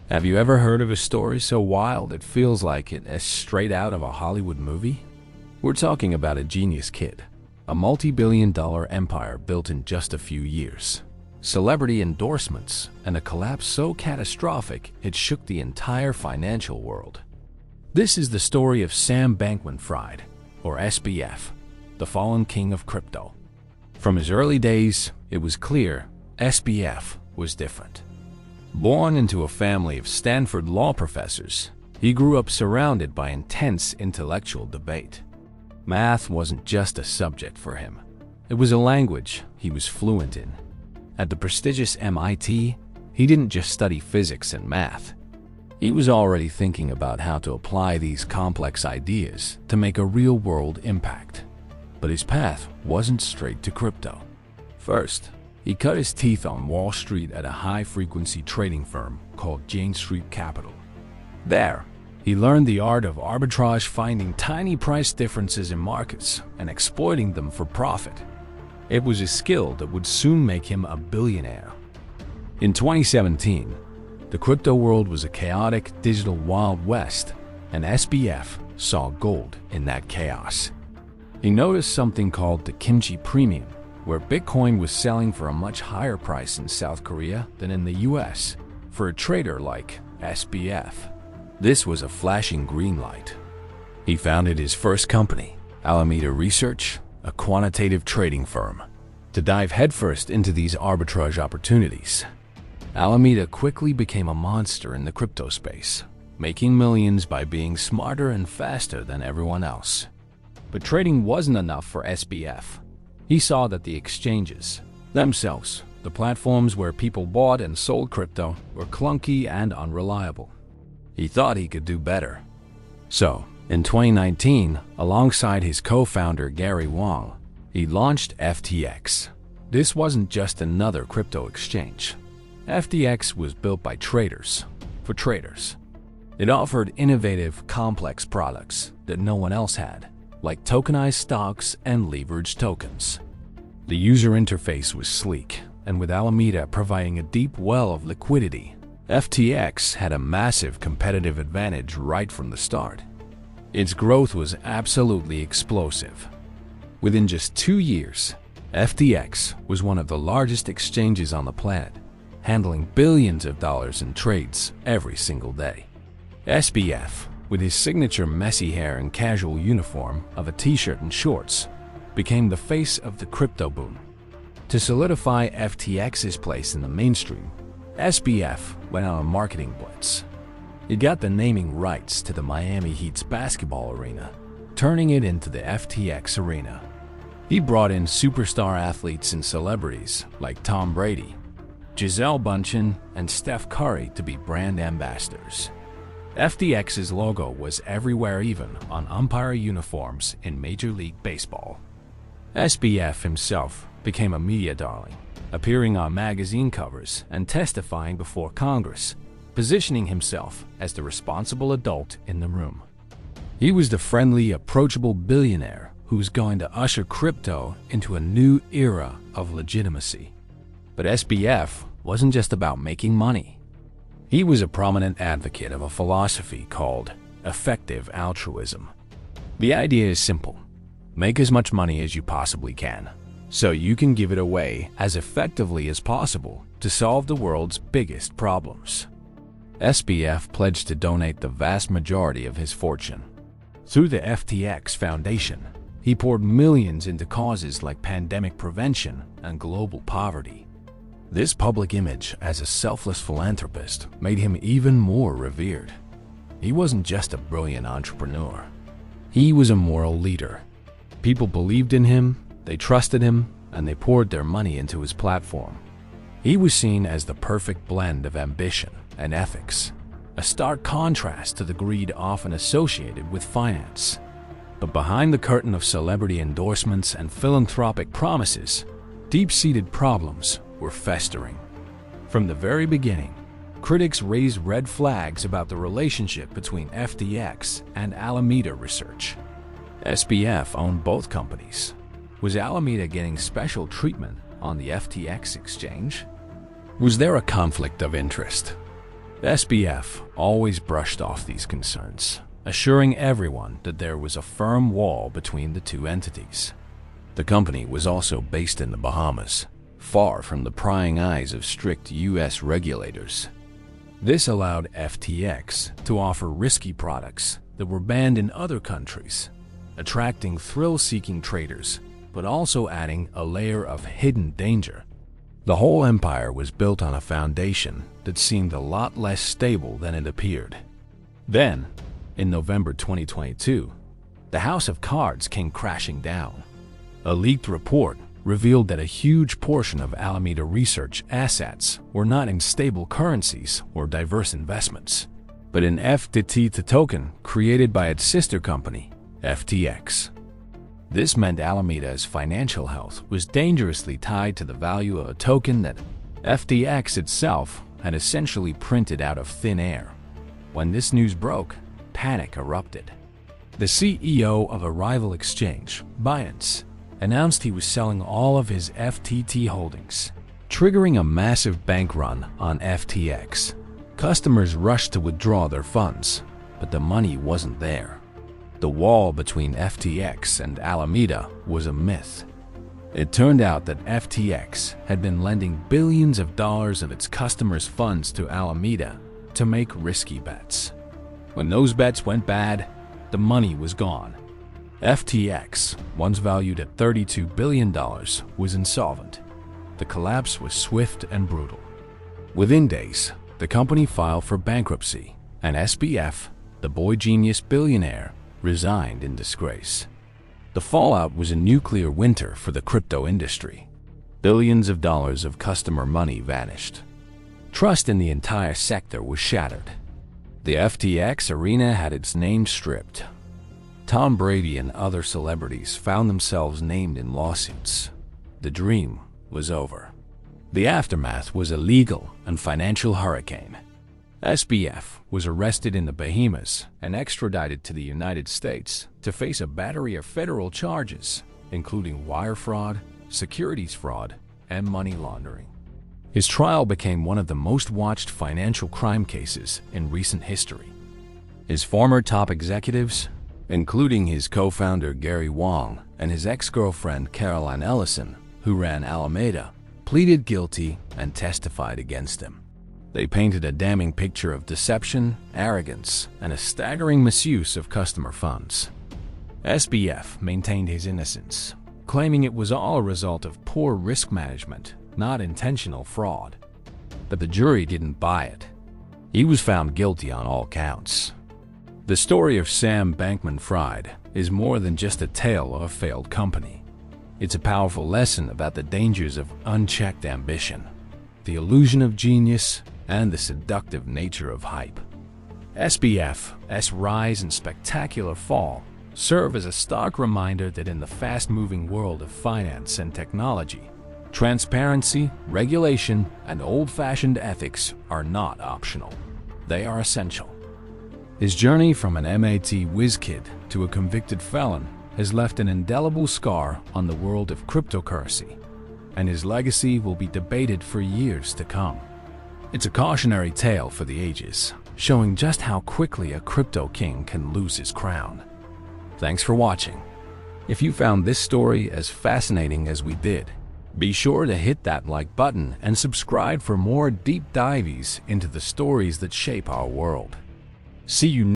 Have you ever heard of a story so wild it feels like it is straight out of a Hollywood movie? We're talking about a genius kid, a multi-billion-dollar empire built in just a few years, celebrity endorsements, and a collapse so catastrophic it shook the entire financial world. This is the story of Sam Bankman-Fried, or SBF, the fallen king of crypto. From his early days, it was clear SBF was different. Born into a family of Stanford law professors, he grew up surrounded by intense intellectual debate. Math wasn't just a subject for him. It was a language he was fluent in. At the prestigious MIT, he didn't just study physics and math. He was already thinking about how to apply these complex ideas to make a real-world impact. But his path wasn't straight to crypto. First, he cut his teeth on Wall Street at a high-frequency trading firm called Jane Street Capital. There, he learned the art of arbitrage, finding tiny price differences in markets and exploiting them for profit. It was a skill that would soon make him a billionaire. In 2017, the crypto world was a chaotic digital Wild West, and SBF saw gold in that chaos. He noticed something called the kimchi premium, where Bitcoin was selling for a much higher price in South Korea than in the US for a trader like SBF. This was a flashing green light. He founded his first company, Alameda Research, a quantitative trading firm, to dive headfirst into these arbitrage opportunities. Alameda quickly became a monster in the crypto space, making millions by being smarter and faster than everyone else. But trading wasn't enough for SBF. He saw that the exchanges themselves, the platforms where people bought and sold crypto, were clunky and unreliable. He thought he could do better. So, in 2019, alongside his co-founder Gary Wang, he launched FTX. This wasn't just another crypto exchange. FTX was built by traders, for traders. It offered innovative, complex products that no one else had, like tokenized stocks and leveraged tokens. The user interface was sleek, and with Alameda providing a deep well of liquidity, FTX had a massive competitive advantage right from the start. Its growth was absolutely explosive. Within just 2 years, FTX was one of the largest exchanges on the planet, handling billions of dollars in trades every single day. SBF, with his signature messy hair and casual uniform of a t-shirt and shorts, became the face of the crypto boom. To solidify FTX's place in the mainstream, SBF went on a marketing blitz. He got the naming rights to the Miami Heat's basketball arena, turning it into the FTX Arena. He brought in superstar athletes and celebrities like Tom Brady, Gisele Bündchen, and Steph Curry to be brand ambassadors. FTX's logo was everywhere, even on umpire uniforms in Major League Baseball. SBF himself became a media darling, appearing on magazine covers and testifying before Congress, positioning himself as the responsible adult in the room. He was the friendly, approachable billionaire who was going to usher crypto into a new era of legitimacy. But SBF wasn't just about making money. He was a prominent advocate of a philosophy called effective altruism. The idea is simple: make as much money as you possibly can, so you can give it away as effectively as possible to solve the world's biggest problems. SBF pledged to donate the vast majority of his fortune. Through the FTX Foundation, he poured millions into causes like pandemic prevention and global poverty. This public image as a selfless philanthropist made him even more revered. He wasn't just a brilliant entrepreneur. He was a moral leader. People believed in him, they trusted him, and they poured their money into his platform. He was seen as the perfect blend of ambition and ethics, a stark contrast to the greed often associated with finance. But behind the curtain of celebrity endorsements and philanthropic promises, deep-seated problems were festering. From the very beginning, critics raised red flags about the relationship between FTX and Alameda Research. SBF owned both companies. Was Alameda getting special treatment on the FTX exchange? Was there a conflict of interest? SBF always brushed off these concerns, assuring everyone that there was a firm wall between the two entities. The company was also based in the Bahamas, far from the prying eyes of strict U.S. regulators. This allowed FTX to offer risky products that were banned in other countries, attracting thrill-seeking traders, but also adding a layer of hidden danger. The whole empire was built on a foundation that seemed a lot less stable than it appeared. Then, in November 2022, the house of cards came crashing down. A leaked report revealed that a huge portion of Alameda Research assets were not in stable currencies or diverse investments, but in FTT token created by its sister company, FTX. This meant Alameda's financial health was dangerously tied to the value of a token that FTX itself had essentially printed out of thin air. When this news broke, panic erupted. The CEO of a rival exchange, Binance, announced he was selling all of his FTT holdings, triggering a massive bank run on FTX. Customers rushed to withdraw their funds, but the money wasn't there. The wall between FTX and Alameda was a myth. It turned out that FTX had been lending billions of dollars of its customers' funds to Alameda to make risky bets. When those bets went bad, the money was gone. FTX, once valued at $32 billion, was insolvent. The collapse was swift and brutal. Within days, the company filed for bankruptcy, and SBF, the boy-genius billionaire, resigned in disgrace. The fallout was a nuclear winter for the crypto industry. Billions of dollars of customer money vanished. Trust in the entire sector was shattered. The FTX arena had its name stripped. Tom Brady and other celebrities found themselves named in lawsuits. The dream was over. The aftermath was a legal and financial hurricane. SBF was arrested in the Bahamas and extradited to the United States to face a battery of federal charges, including wire fraud, securities fraud, and money laundering. His trial became one of the most watched financial crime cases in recent history. His former top executives, including his co-founder Gary Wang and his ex-girlfriend Caroline Ellison, who ran Alameda, pleaded guilty and testified against him. They painted a damning picture of deception, arrogance, and a staggering misuse of customer funds. SBF maintained his innocence, claiming it was all a result of poor risk management, not intentional fraud. But the jury didn't buy it. He was found guilty on all counts. The story of Sam Bankman-Fried is more than just a tale of a failed company. It's a powerful lesson about the dangers of unchecked ambition, the illusion of genius, and the seductive nature of hype. SBF's rise and spectacular fall serve as a stark reminder that in the fast-moving world of finance and technology, transparency, regulation, and old-fashioned ethics are not optional. They are essential. His journey from an MIT whiz kid to a convicted felon has left an indelible scar on the world of cryptocurrency, and his legacy will be debated for years to come. It's a cautionary tale for the ages, showing just how quickly a crypto king can lose his crown. Thanks for watching. If you found this story as fascinating as we did, be sure to hit that like button and subscribe for more deep dives into the stories that shape our world. See you